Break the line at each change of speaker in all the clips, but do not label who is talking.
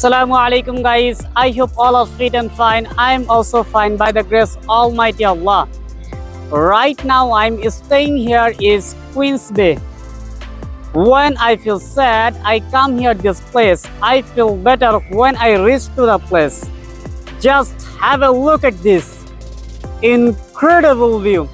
Assalamu alaikum guys, I hope all are fit and fine. I am also fine by the grace of Almighty Allah. Right now I'm staying here is Queen's Bay. When I feel sad, I come here this place. I feel better when I reach to the place. Just have a look at this incredible view.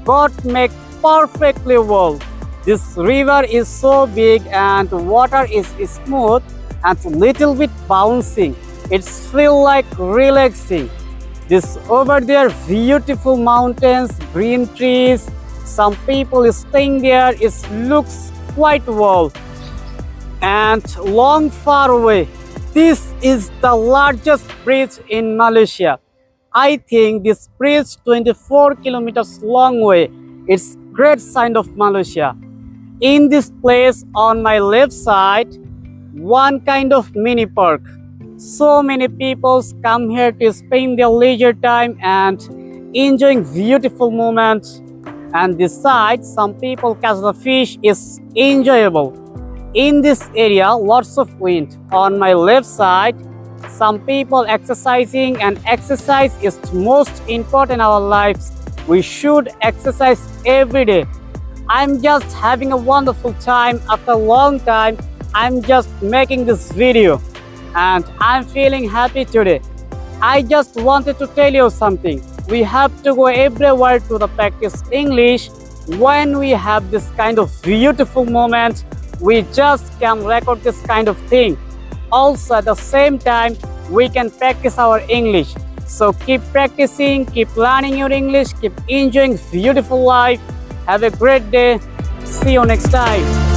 God make perfectly well. This river is so big and water is smooth and little bit bouncing. It's feel like relaxing. This over there beautiful mountains, green trees. Some people staying there. It looks quite well. And long far away, this is the largest bridge in Malaysia. I think this bridge 24 kilometers long way. It's great sign of Malaysia. In this place on my left side, one kind of mini park. So many people come here to spend their leisure time and enjoying beautiful moments. And this side, some people catch the fish is enjoyable. In this area, lots of wind. On my left side, some people exercising, and exercise is most important in our lives. We should exercise every day. I'm just having a wonderful time after a long time. I'm just making this video and I'm feeling happy today. I just wanted to tell you something. We have to go everywhere to the practice English. When we have this kind of beautiful moment, we just can record this kind of thing. Also at the same time, we can practice our English. So keep practicing, keep learning your English, keep enjoying beautiful life. Have a great day. See you next time.